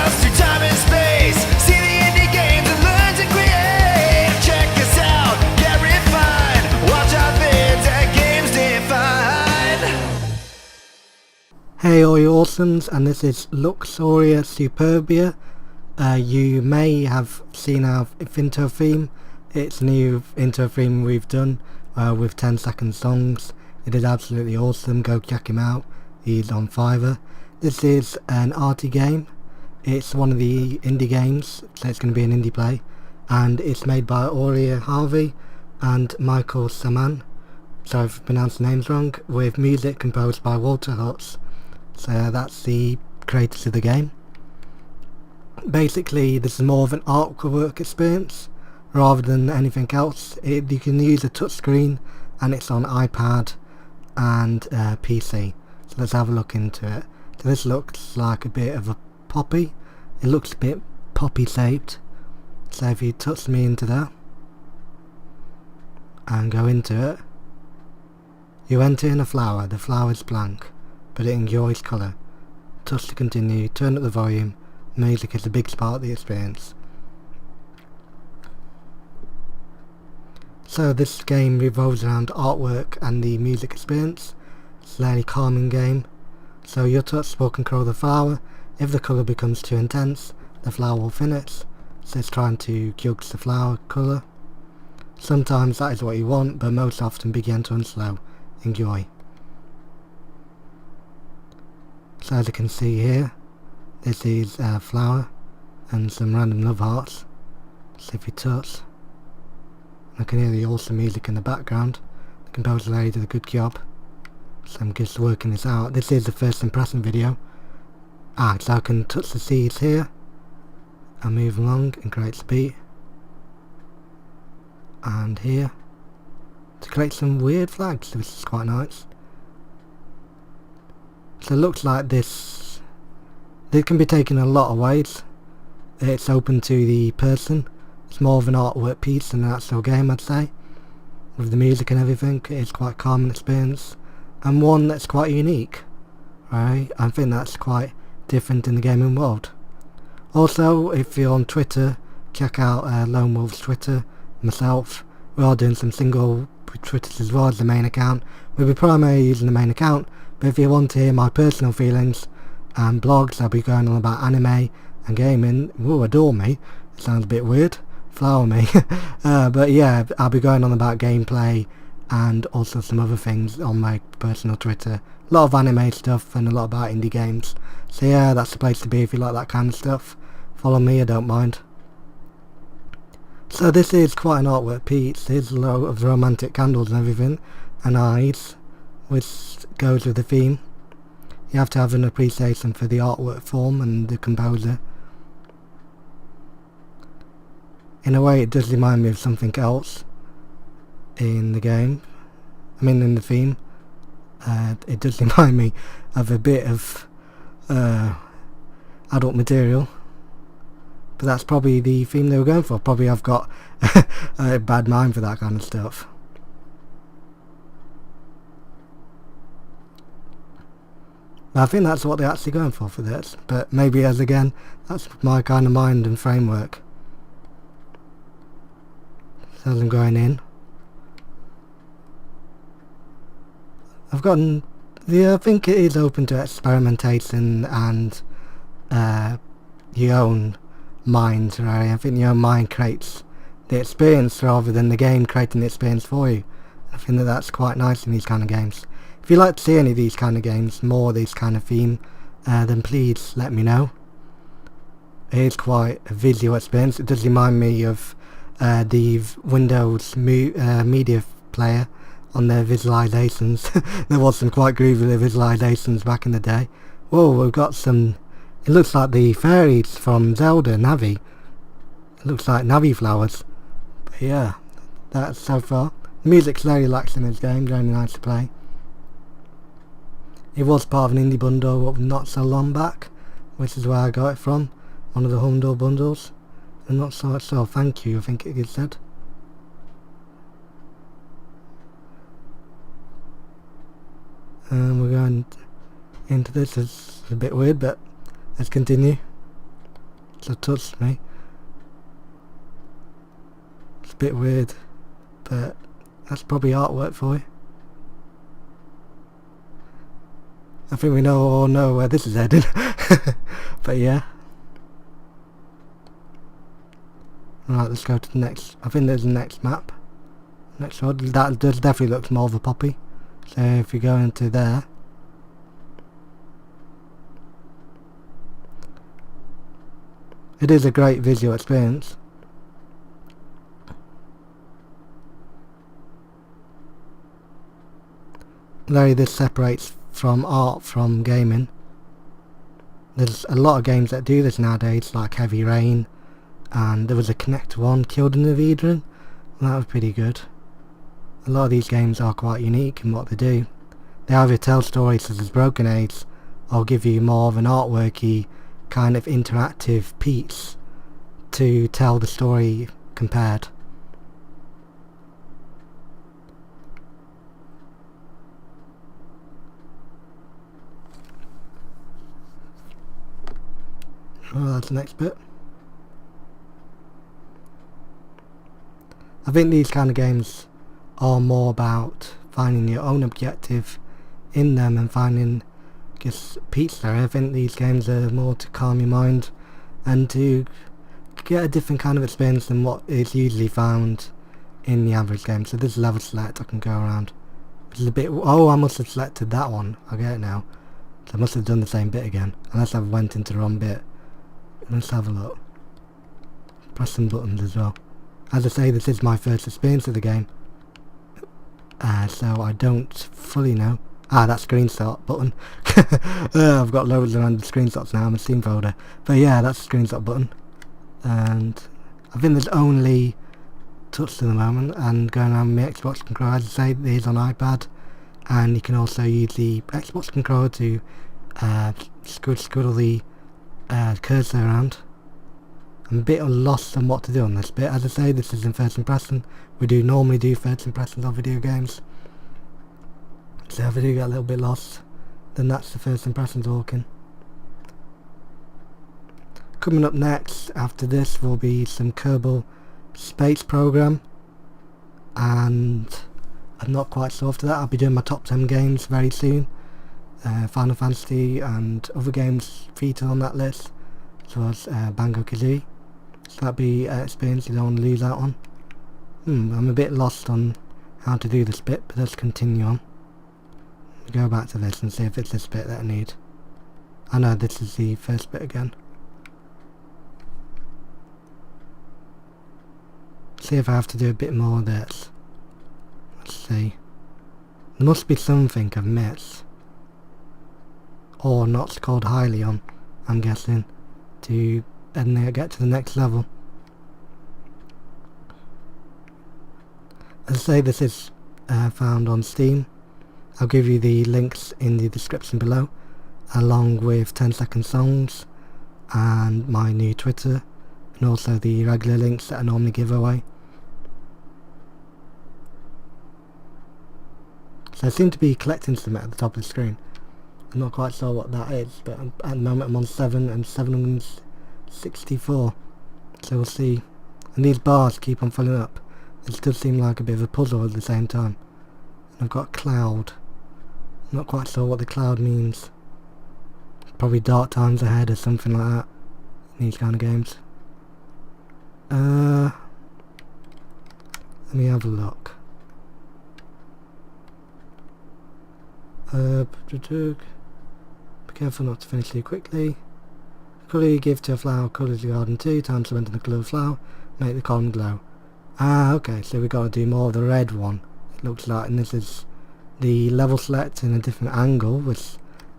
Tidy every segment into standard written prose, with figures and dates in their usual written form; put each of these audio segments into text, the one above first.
us through time and space. See the indie games and learn to create. Check us out, get refined. Watch our vids at Games Defined. Hey all you awesomes, and this is Luxuria Superbia. You may have seen our intro theme. It's a new intro theme we've done with 10-second songs. It is absolutely awesome, go check him out, he's on Fiverr. This is an arty game, it's one of the indie games, so it's going to be an indie play, and it's made by Auriea and Micahel. Sorry if I pronounced the names wrong, with music composed by Walter Hutz. So that's the creators of the game. Basically this is more of an artwork experience rather than anything else. You can use a touchscreen and it's on iPad and PC. So let's have a look into it. So this looks like a bit of a poppy. It looks a bit poppy shaped. So if you touch me into that and go into it, you enter in a flower. The flower is blank, but it enjoys colour. Touch to continue, turn up the volume. Music is a big part of the experience. So this game revolves around artwork and the music experience. It's a very calming game. So your touch will control the flower. If the colour becomes too intense, the flower will finish. So it's trying to judge the flower colour. Sometimes that is what you want, but most often be gentle and slow. Enjoy. So as you can see here, this is a flower and some random love hearts. So if you touch, I can hear the awesome music in the background. The composer lady did a good job. So I'm just working this out. This is the first impression video. So I can touch the seeds here and move along and create the beat. And here to create some weird flags, which is quite nice. So it looks like this can be taken a lot of ways. It's open to the person. It's more of an artwork piece than an actual game, I'd say. With the music and everything, it's quite a common experience. And one that's quite unique. Right? I think that's quite different in the gaming world. Also, if you're on Twitter, check out LoneWolf's Twitter, myself. We are doing some single Twitters as well as the main account. We'll be primarily using the main account, but if you want to hear my personal feelings and blogs, I'll be going on about anime and gaming. Ooh, adore me. It sounds a bit weird. Flower me. But yeah, I'll be going on about gameplay and also some other things on my personal Twitter. A lot of anime stuff and a lot about indie games. So yeah, that's the place to be if you like that kind of stuff. Follow me, I don't mind. So this is quite an artwork piece. There's a lot of romantic candles and everything, and eyes, which goes with the theme. You have to have an appreciation for the artwork form and the composer. In a way it does remind me of something else in the game. I mean in the theme. It does remind me of a bit of adult material. But that's probably the theme they were going for. Probably I've got a bad mind for that kind of stuff. I think that's what they're actually going for this. But maybe as again, that's my kind of mind and framework. So as I'm going in, I've gotten, I think it is open to experimentation and your own mind, right? I think your own mind creates the experience rather than the game creating the experience for you. I think that that's quite nice in these kind of games. If you like to see any of these kind of games, more of these kind of theme, then please let me know. It is quite a visual experience. It does remind me of the Windows media player on their visualizations. There was some quite groovy visualizations back in the day. Whoa, we've got some, it looks like the fairies from Zelda, Navi. It looks like Navi flowers. But yeah, that's so far. The music's very relaxing in this game, very nice to play. It was part of an indie bundle not so long back, which is where I got it from. One of the Humdor bundles. And not so much so, thank you, I think it said. And we're going into this. It's a bit weird, but let's continue. so touched me. It's a bit weird, but that's probably artwork for you. I think we all know where this is headed. But yeah. Right, let's go to the next. I think there's the next map. Next one. That does definitely looks more of a poppy. So if you go into there, it is a great visual experience. Larry, this separates from art from gaming. There's a lot of games that do this nowadays, like Heavy Rain, and there was a Connect one, Killed in the Vedran, and that was pretty good. A lot of these games are quite unique in what they do. They either tell stories such as Broken Age, or give you more of an artworky kind of interactive piece to tell the story compared. Oh, that's the next bit. I think these kind of games are more about finding your own objective in them and finding just peace there. I think these games are more to calm your mind and to get a different kind of experience than what is usually found in the average game. So this level select, I can go around, which is a bit, oh, I must have selected that one, I get it now. So I must have done the same bit again, unless I went into the wrong bit. Let's have a look. Press some buttons as well. As I say, this is my first experience of the game, so I don't fully know. Ah, that screenshot button. I've got loads of random screenshots now in my Steam folder. But yeah, that's the screenshot button. And I think there's only touch at the moment, and going around my Xbox controller, as I say, it is on iPad, and you can also use the Xbox controller to squiddle the cursor around. I'm a bit lost on what to do on this bit. As I say, this is in first impression. We do normally do first impressions on video games, so if I do get a little bit lost, then that's the first impression talking. Coming up next after this will be some Kerbal Space Program, and I'm not quite sure after that. I'll be doing my top 10 games very soon. Final Fantasy and other games featured on that list, as well as Banjo-Kazooie. So that'll be an experience you don't want to lose out on. I'm a bit lost on how to do this bit, but let's continue on. Go back to this and see if it's this bit that I need. I know this is the first bit again. See if I have to do a bit more of this. Let's see. There must be something I've missed, or not scored highly on, I'm guessing, to then get to the next level. As I say, this is found on Steam. I'll give you the links in the description below, along with 10-second songs and my new Twitter, and also the regular links that I normally give away. So I seem to be collecting something at the top of the screen. I'm not quite sure what that is, but at the moment I'm on 7 and 764, so we'll see. And these bars keep on filling up. It does seem like a bit of a puzzle at the same time. And I've got cloud. I'm not quite sure what the cloud means. Probably dark times ahead or something like that in these kind of games. Let me have a look. Be careful not to finish too quickly. The colour you give to a flower colours your garden too. Time spent in the colour of the flower, make the column glow. Ah, okay, so we've got to do more of the red one, it looks like, and this is the level select in a different angle, which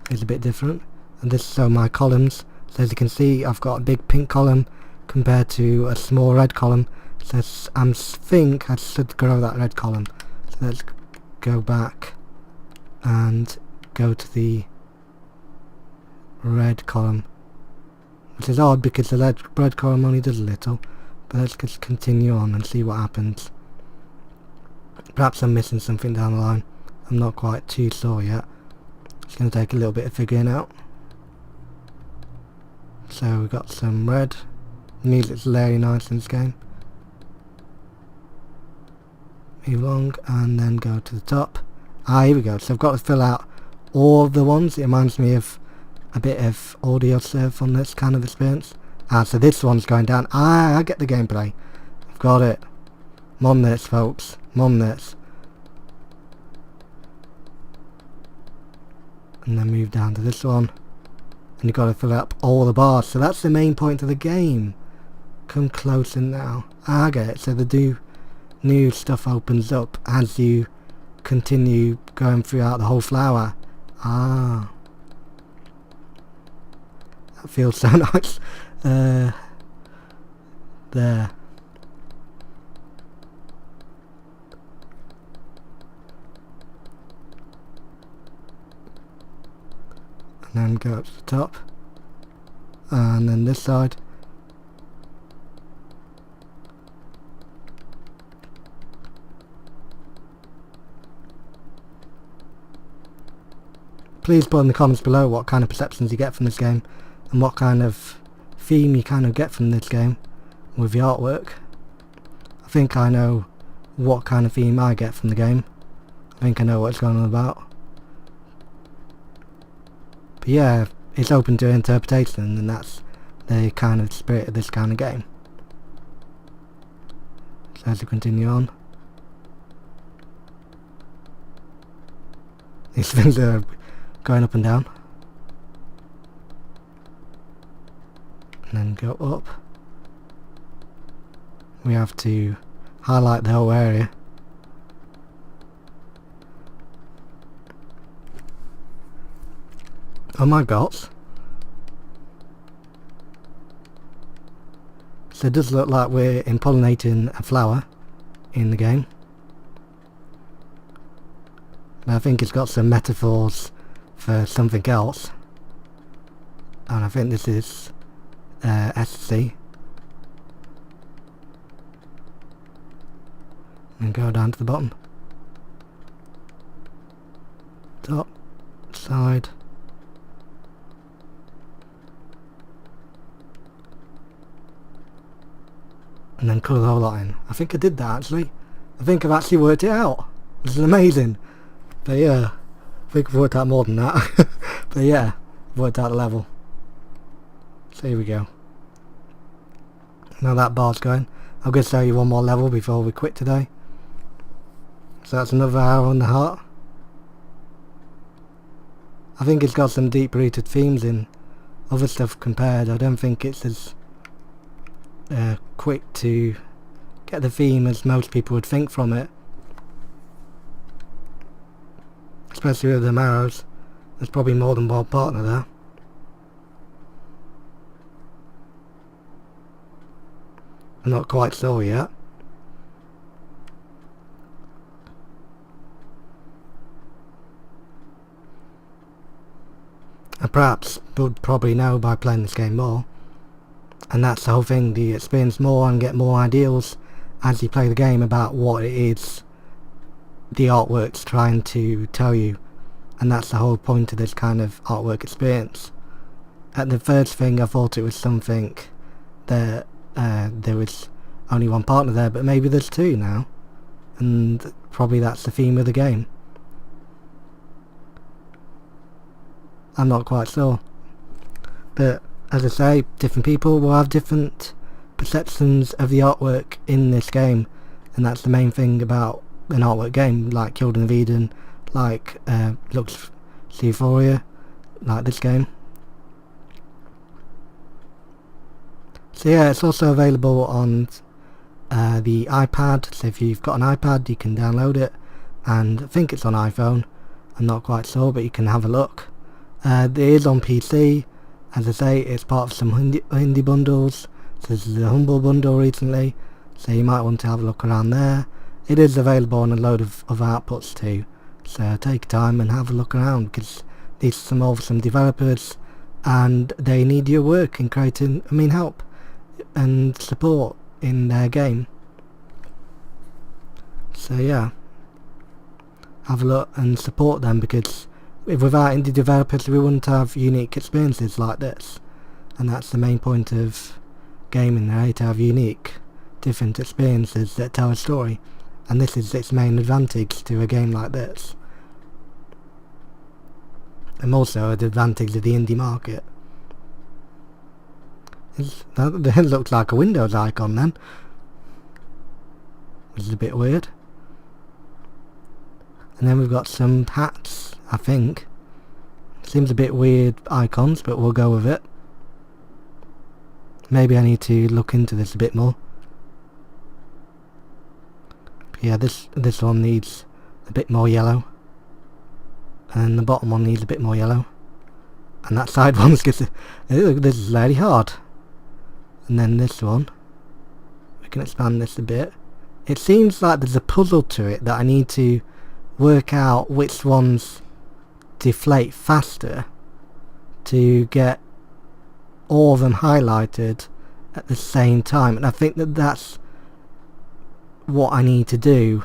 is a bit different. And this is so my columns. So as you can see, I've got a big pink column compared to a small red column. So I think I should grow that red column. So let's go back and go to the red column, which is odd because the red column only does a little. But let's just continue on and see what happens. Perhaps I'm missing something down the line. I'm not quite too sure yet. It's going to take a little bit of figuring out. So we've got some red The music's very nice in this game. Move along and then go to the top. Here we go. So I've got to fill out all of the ones. It reminds me of a bit of audio surf on this kind of experience. So this one's going down. I get the gameplay. I've got it. I'm on this, folks. I'm on this. And then move down to this one. And you've got to fill up all the bars. So that's the main point of the game. Come closer now. I get it. So the new stuff opens up as you continue going throughout the whole flower. That feels so nice. There. And then go up to the top. And then this side. Please put in the comments below what kind of perceptions you get from this game and what kind of theme you kind of get from this game with the artwork. I think I know what kind of theme I get from the game. I think I know what it's going on about. But yeah, it's open to interpretation, and that's the kind of spirit of this kind of game. So as we continue on, these things are going up and down. And then go up. We have to highlight the whole area. Oh my god. So it does look like we're impollinating a flower in the game. But I think it's got some metaphors for something else. And I think this is SC. And go down to the bottom. Top, side. And then colour the whole lot in. I think I did that actually. I think I've actually worked it out. This is amazing. But yeah, I think I've worked out more than that. But yeah, I've worked out the level. So here we go. Now that bar's going. I'm going to show you one more level before we quit today. So that's another hour on the heart. I think it's got some deep rooted themes in other stuff compared. I don't think it's as quick to get the theme as most people would think from it. Especially with the marrows. There's probably more than one partner there. I'm not quite sure yet. And perhaps would probably know by playing this game more. And that's the whole thing, you experience more and get more ideals as you play the game about what it is the artwork's trying to tell you. And that's the whole point of this kind of artwork experience. At the first thing I thought it was something that there was only one partner there, but maybe there's two now. And probably that's the theme of the game. I'm not quite sure. But as I say, different people will have different perceptions of the artwork in this game, and that's the main thing about an artwork game like Children of Eden, like Luxuria Superbia, like this game. So yeah, it's also available on the iPad, so if you've got an iPad you can download it, and I think it's on iPhone, I'm not quite sure, but you can have a look. It is on PC. As I say, it's part of some indie bundles. So this is a Humble bundle recently, so you might want to have a look around there. It is available on a load of other outputs too, so take your time and have a look around, because these are some awesome developers and they need your work in creating, help and support in their game. So yeah, have a look and support them, because without indie developers we wouldn't have unique experiences like this, and that's the main point of gaming there to have unique, different experiences that tell a story, and this is its main advantage to a game like this. And also an advantage of the indie market. That looks like a Windows icon then, which is a bit weird. And then we've got some hats, I think. Seems a bit weird icons, but we'll go with it. Maybe I need to look into this a bit more. But yeah, this one needs a bit more yellow. And the bottom one needs a bit more yellow. And that side one's just... this is very hard. And then this one. We can expand this a bit. It seems like there's a puzzle to it that I need to work out which ones deflate faster to get all of them highlighted at the same time, and I think that that's what I need to do,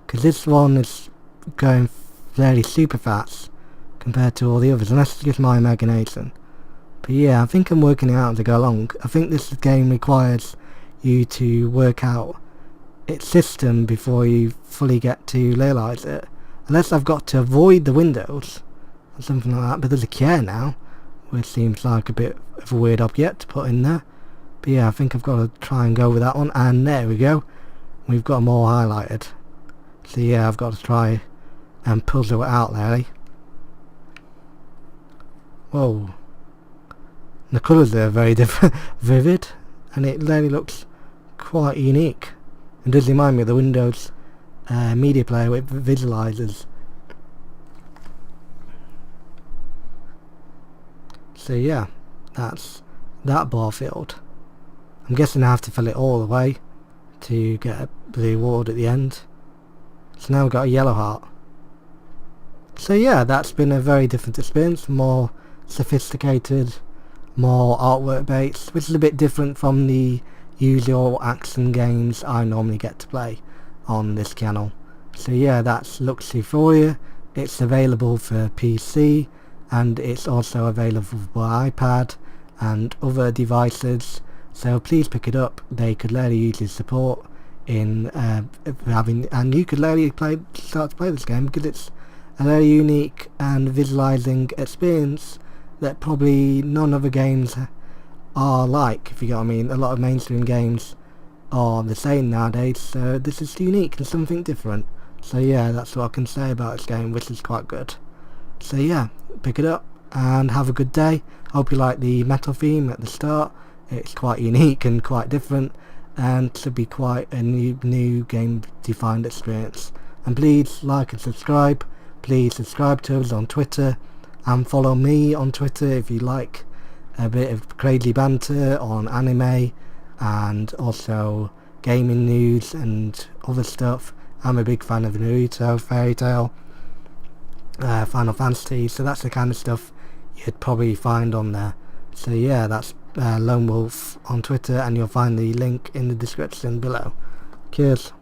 because this one is going very super fast compared to all the others, and that's just my imagination. But yeah, I think I'm working it out as I go along. I think this game requires you to work out its system before you fully get to realise it. Unless I've got to avoid the windows or something like that, but there's a chair now, which seems like a bit of a weird object to put in there. But yeah, I think I've got to try and go with that one, and there we go. We've got them all highlighted. So yeah, I've got to try and puzzle it out there. Whoa. The colours are very different, vivid, and it really looks quite unique. It does remind me of the Windows media player with visualizers. So yeah, that's that bar filled. I'm guessing I have to fill it all the way to get the reward at the end. So now we've got a yellow heart. So yeah, that's been a very different experience, more sophisticated, more artwork based, which is a bit different from the usual action games I normally get to play on this channel. So yeah, that's Luxuria. It's available for PC, and it's also available for iPad and other devices, so please pick it up. They could really use your support in having, and you could really start to play this game, because it's a very unique and visualizing experience that probably none other games are like, if you get what I mean. A lot of mainstream games are the same nowadays, so this is unique and something different. So yeah, that's what I can say about this game, which is quite good. So yeah, pick it up and have a good day. Hope you like the metal theme at the start. It's quite unique and quite different, and should be quite a new game defined experience. And please like and subscribe. Please subscribe to us on Twitter, and follow me on Twitter if you like a bit of crazy banter on anime and also gaming news and other stuff. I'm a big fan of Naruto, Fairy Tail, Final Fantasy, so that's the kind of stuff you'd probably find on there. So yeah, that's LoneWolf on Twitter, and you'll find the link in the description below. Cheers.